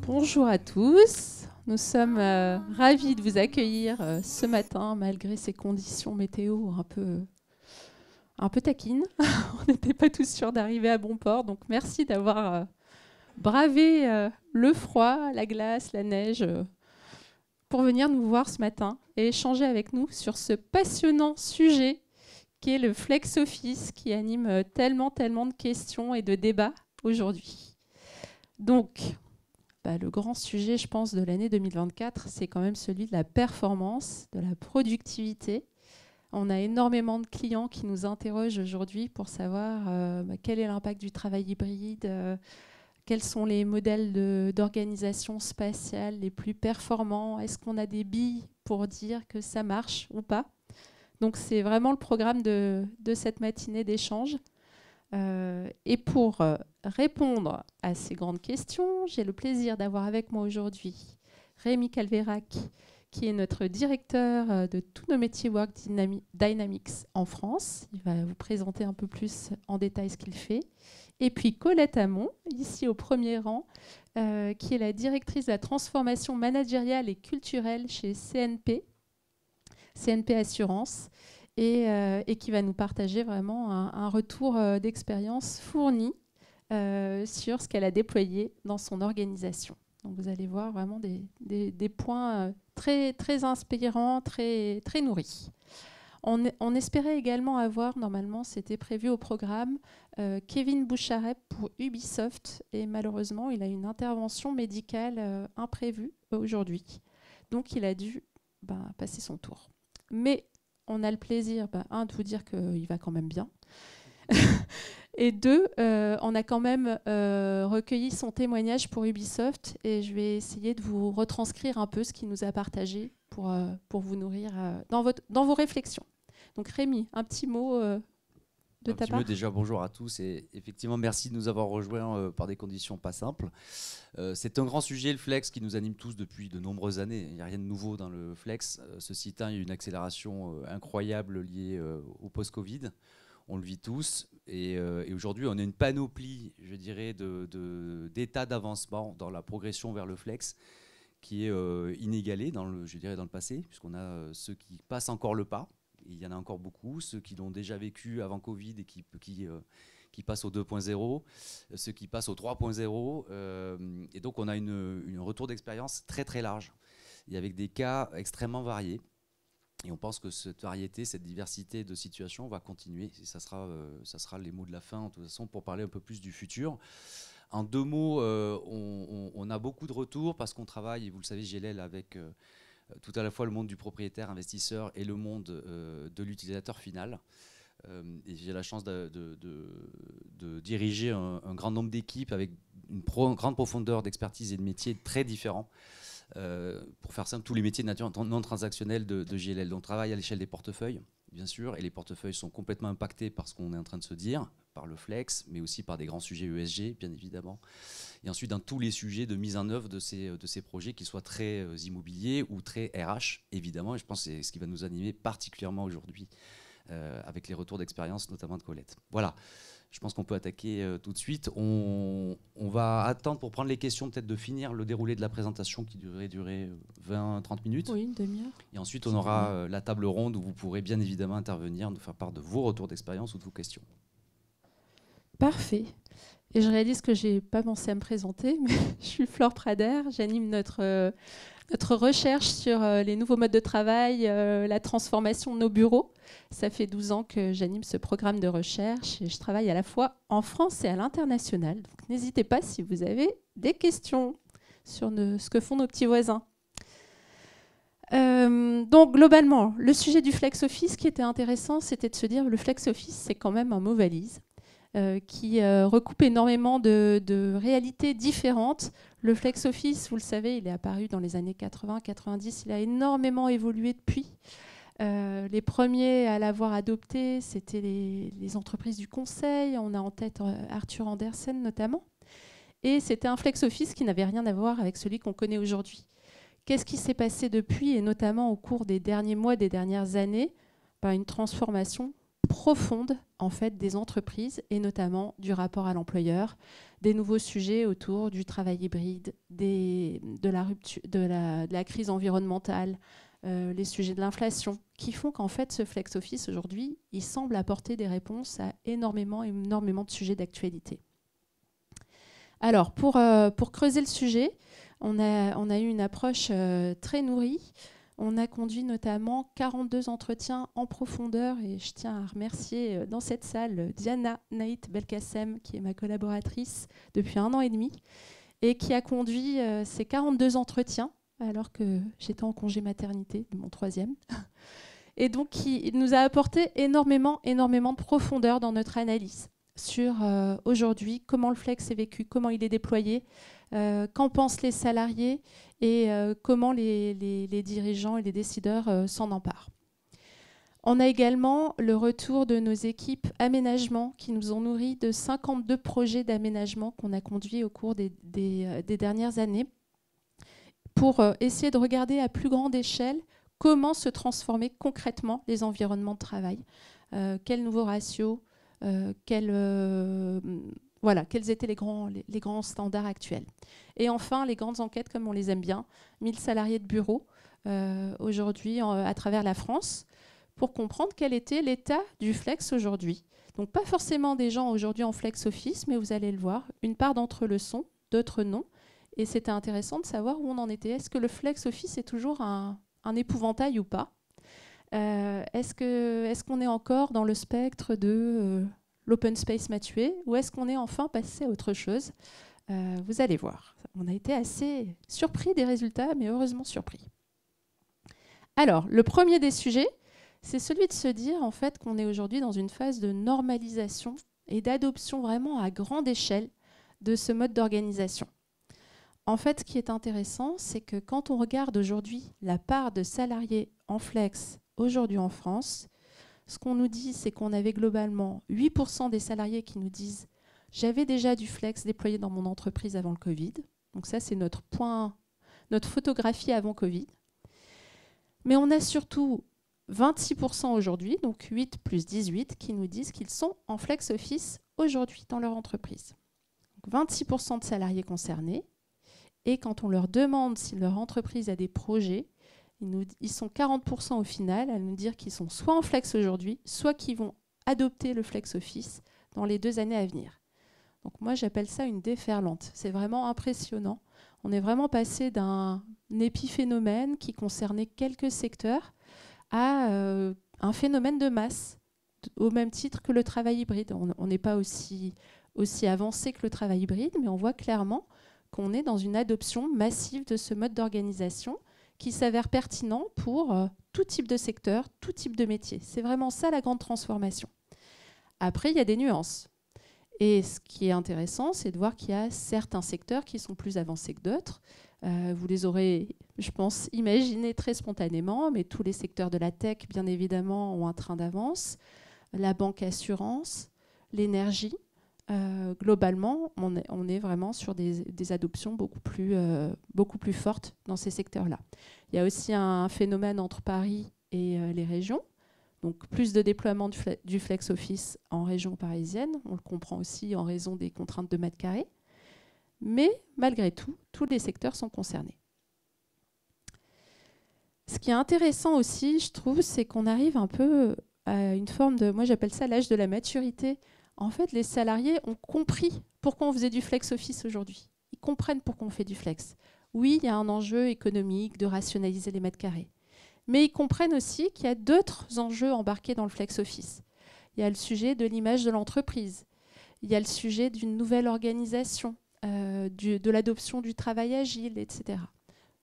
Bonjour à tous, nous sommes ravis de vous accueillir ce matin malgré ces conditions météo un peu taquines. On n'était pas tous sûrs d'arriver à bon port, donc merci d'avoir bravé le froid, la glace, la neige pour venir nous voir ce matin et échanger avec nous sur ce passionnant sujet qui est le Flex Office qui anime tellement de questions et de débats aujourd'hui. Donc, le grand sujet, je pense, de l'année 2024, c'est quand même celui de la performance, de la productivité. On a énormément de clients qui nous interrogent aujourd'hui pour savoir quel est l'impact du travail hybride, quels sont les modèles d'organisation spatiale les plus performants, est-ce qu'on a des billes pour dire que ça marche ou pas. Donc c'est vraiment le programme de cette matinée d'échange. Et pour répondre à ces grandes questions, j'ai le plaisir d'avoir avec moi aujourd'hui Rémi Calvérac, qui est notre directeur de tous nos métiers Work Dynamics en France. Il va vous présenter un peu plus en détail ce qu'il fait. Et puis Colette Hamon, ici au premier rang, qui est la directrice de la transformation managériale et culturelle chez CNP Assurance, et qui va nous partager vraiment un retour d'expérience fourni sur ce qu'elle a déployé dans son organisation. Donc vous allez voir vraiment des points très inspirants, très nourris. On espérait également avoir, normalement c'était prévu au programme, Kevin Boucharet pour Ubisoft, et malheureusement il a une intervention médicale imprévue aujourd'hui. Donc il a dû passer son tour. Mais on a le plaisir, de vous dire qu'il va quand même bien. Et deux, on a quand même recueilli son témoignage pour Ubisoft et je vais essayer de vous retranscrire un peu ce qu'il nous a partagé pour vous nourrir dans vos réflexions. Donc Rémi, un petit mot de ta part. Déjà, bonjour à tous et effectivement, merci de nous avoir rejoints par des conditions pas simples. C'est un grand sujet, le flex, qui nous anime tous depuis de nombreuses années. Il n'y a rien de nouveau dans le flex. Ceci étant, il y a une accélération incroyable liée au post-Covid. On le vit tous. Et aujourd'hui, on a une panoplie, je dirais, d'états d'avancement dans la progression vers le flex qui est inégalée dans le passé, puisqu'on a ceux qui passent encore le pas. Il y en a encore beaucoup, ceux qui l'ont déjà vécu avant Covid et qui passent au 2.0, ceux qui passent au 3.0. Et donc, on a un retour d'expérience très large et avec des cas extrêmement variés. Et on pense que cette variété, cette diversité de situations va continuer. Et ça sera les mots de la fin, de toute façon, pour parler un peu plus du futur. En deux mots, on a beaucoup de retours parce qu'on travaille, et vous le savez, GLL, avec tout à la fois le monde du propriétaire investisseur et le monde de l'utilisateur final. Et j'ai la chance de diriger un grand nombre d'équipes avec une grande profondeur d'expertise et de métiers très différents. Pour faire simple, tous les métiers de nature non transactionnelle de GLL. Donc, on travaille à l'échelle des portefeuilles, bien sûr, et les portefeuilles sont complètement impactés par ce qu'on est en train de se dire, par le flex, mais aussi par des grands sujets ESG, bien évidemment. Et ensuite, dans tous les sujets de mise en œuvre de ces projets, qu'ils soient très immobiliers ou très RH, évidemment. Et je pense que c'est ce qui va nous animer particulièrement aujourd'hui, avec les retours d'expérience, notamment de Colette. Voilà. Je pense qu'on peut attaquer tout de suite. On va attendre pour prendre les questions, peut-être de finir le déroulé de la présentation qui devrait durer 20-30 minutes. Oui, une demi-heure. Et ensuite, on aura la table ronde où vous pourrez bien évidemment intervenir, nous faire part de vos retours d'expérience ou de vos questions. Parfait. Et je réalise que je n'ai pas pensé à me présenter, mais je suis Flore Prader, j'anime notre recherche sur les nouveaux modes de travail, la transformation de nos bureaux. Ça fait 12 ans que j'anime ce programme de recherche et je travaille à la fois en France et à l'international. Donc n'hésitez pas si vous avez des questions sur ce que font nos petits voisins. Donc globalement, le sujet du flex office, ce qui était intéressant, c'était de se dire que le flex office, c'est quand même un mot valise qui recoupe énormément de réalités différentes. Le flex office, vous le savez, il est apparu dans les années 80-90. Il a énormément évolué depuis. Les premiers à l'avoir adopté, c'était les entreprises du conseil. On a en tête Arthur Andersen notamment. Et c'était un flex office qui n'avait rien à voir avec celui qu'on connaît aujourd'hui. Qu'est-ce qui s'est passé depuis, et notamment au cours des derniers mois, des dernières années? Une transformation profonde en fait des entreprises et notamment du rapport à l'employeur, des nouveaux sujets autour du travail hybride, de la crise environnementale, les sujets de l'inflation, qui font qu'en fait ce flex office aujourd'hui, il semble apporter des réponses à énormément de sujets d'actualité. Alors pour creuser le sujet, on a eu une approche très nourrie. On a conduit notamment 42 entretiens en profondeur et je tiens à remercier dans cette salle Diana Naït Belkacem, qui est ma collaboratrice depuis 1 an et demi et qui a conduit ces 42 entretiens alors que j'étais en congé maternité de mon 3e. Et donc, il nous a apporté énormément de profondeur dans notre analyse sur aujourd'hui comment le flex est vécu, comment il est déployé, qu'en pensent les salariés et comment les dirigeants et les décideurs s'en emparent. On a également le retour de nos équipes aménagement qui nous ont nourris de 52 projets d'aménagement qu'on a conduits au cours des dernières années pour essayer de regarder à plus grande échelle comment se transformer concrètement les environnements de travail, quels nouveaux ratios, quels étaient les grands standards actuels. Et enfin, les grandes enquêtes, comme on les aime bien, 1000 salariés de bureau aujourd'hui à travers la France, pour comprendre quel était l'état du flex aujourd'hui. Donc pas forcément des gens aujourd'hui en flex office, mais vous allez le voir, une part d'entre eux le sont, d'autres non. Et c'était intéressant de savoir où on en était. Est-ce que le flex office est toujours un épouvantail ou pas ? Est-ce qu'on est encore dans le spectre de l'open space m'a tué, ou est-ce qu'on est enfin passé à autre chose ? Vous allez voir. On a été assez surpris des résultats, mais heureusement surpris. Alors, le premier des sujets, c'est celui de se dire en fait qu'on est aujourd'hui dans une phase de normalisation et d'adoption vraiment à grande échelle de ce mode d'organisation. En fait, ce qui est intéressant, c'est que quand on regarde aujourd'hui la part de salariés en flex aujourd'hui en France, ce qu'on nous dit, c'est qu'on avait globalement 8% des salariés qui nous disent « j'avais déjà du flex déployé dans mon entreprise avant le Covid ». Donc ça, c'est notre photographie avant Covid. Mais on a surtout 26% aujourd'hui, donc 8 plus 18, qui nous disent qu'ils sont en flex office aujourd'hui dans leur entreprise. Donc 26% de salariés concernés. Et quand on leur demande si leur entreprise a des projets, ils sont 40% au final à nous dire qu'ils sont soit en flex aujourd'hui, soit qu'ils vont adopter le flex office dans les 2 années à venir. Donc moi, j'appelle ça une déferlante. C'est vraiment impressionnant. On est vraiment passé d'un épiphénomène qui concernait quelques secteurs à un phénomène de masse, au même titre que le travail hybride. On n'est pas aussi avancé que le travail hybride, mais on voit clairement qu'on est dans une adoption massive de ce mode d'organisation qui s'avère pertinent pour tout type de secteur, tout type de métier. C'est vraiment ça la grande transformation. Après, il y a des nuances. Et ce qui est intéressant, c'est de voir qu'il y a certains secteurs qui sont plus avancés que d'autres. Vous les aurez, je pense, imaginés très spontanément, mais tous les secteurs de la tech, bien évidemment, ont un train d'avance. La banque assurance, l'énergie. Globalement, on est vraiment sur des adoptions beaucoup plus fortes dans ces secteurs-là. Il y a aussi un phénomène entre Paris et les régions. Donc plus de déploiement du flex office en région parisienne. On le comprend aussi en raison des contraintes de mètres carrés. Mais malgré tout, tous les secteurs sont concernés. Ce qui est intéressant aussi, je trouve, c'est qu'on arrive un peu à une forme de... Moi, j'appelle ça l'âge de la maturité. En fait, les salariés ont compris pourquoi on faisait du flex office aujourd'hui. Ils comprennent pourquoi on fait du flex. Oui, il y a un enjeu économique de rationaliser les mètres carrés. Mais ils comprennent aussi qu'il y a d'autres enjeux embarqués dans le flex office. Il y a le sujet de l'image de l'entreprise. Il y a le sujet d'une nouvelle organisation, de l'adoption du travail agile, etc.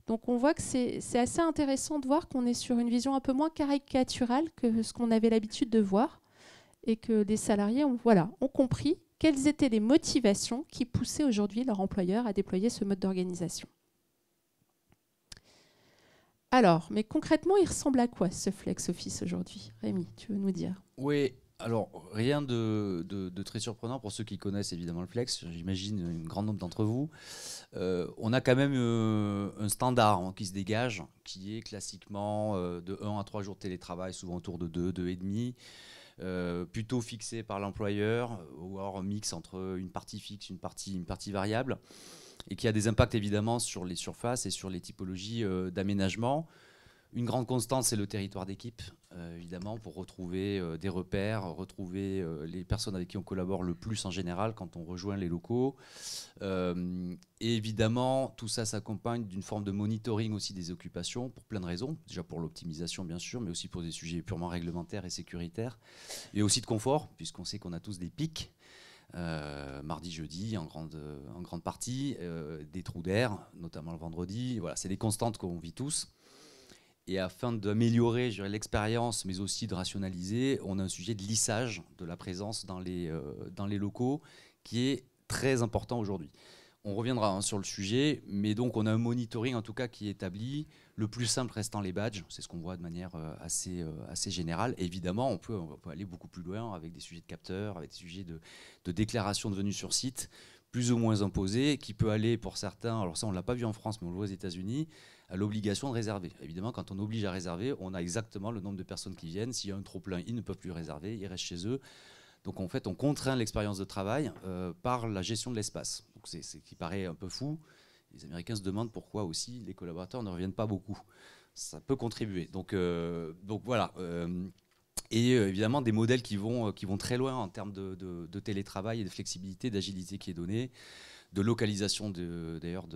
Donc on voit que c'est assez intéressant de voir qu'on est sur une vision un peu moins caricaturale que ce qu'on avait l'habitude de voir et que les salariés ont compris quelles étaient les motivations qui poussaient aujourd'hui leur employeur à déployer ce mode d'organisation. Alors, mais concrètement, il ressemble à quoi ce flex office aujourd'hui ? Rémi, tu veux nous dire ? Oui, alors rien de très surprenant pour ceux qui connaissent évidemment le flex, j'imagine un grand nombre d'entre vous. On a quand même un standard qui se dégage, qui est classiquement de 1 à 3 jours de télétravail, souvent autour de 2, 2,5. plutôt fixé par l'employeur, ou alors un mix entre une partie fixe, une partie variable, et qui a des impacts évidemment sur les surfaces et sur les typologies d'aménagement. Une grande constante, c'est le territoire d'équipe, évidemment, pour retrouver des repères, retrouver les personnes avec qui on collabore le plus en général quand on rejoint les locaux. Et évidemment, tout ça s'accompagne d'une forme de monitoring aussi des occupations, pour plein de raisons. Déjà pour l'optimisation, bien sûr, mais aussi pour des sujets purement réglementaires et sécuritaires. Et aussi de confort, puisqu'on sait qu'on a tous des pics. Mardi, jeudi, en grande partie, des trous d'air, notamment le vendredi. Voilà, c'est des constantes qu'on vit tous. Et afin d'améliorer l'expérience, mais aussi de rationaliser, on a un sujet de lissage de la présence dans les locaux qui est très important aujourd'hui. On reviendra sur le sujet, mais donc on a un monitoring en tout cas qui est établi, le plus simple restant les badges, c'est ce qu'on voit de manière assez générale. Et évidemment, on peut aller beaucoup plus loin avec des sujets de capteurs, avec des sujets de déclaration de venue sur site, plus ou moins imposés, qui peut aller pour certains, alors ça on ne l'a pas vu en France, mais on le voit aux États-Unis, à l'obligation de réserver. Évidemment, quand on oblige à réserver, on a exactement le nombre de personnes qui viennent. S'il y a un trop-plein, ils ne peuvent plus réserver, ils restent chez eux. Donc en fait, on contraint l'expérience de travail par la gestion de l'espace. Donc c'est ce qui paraît un peu fou. Les Américains se demandent pourquoi aussi les collaborateurs ne reviennent pas beaucoup. Ça peut contribuer. Donc voilà. Et évidemment, des modèles qui vont très loin en termes de télétravail et de flexibilité, d'agilité qui est donnée, de localisation d'ailleurs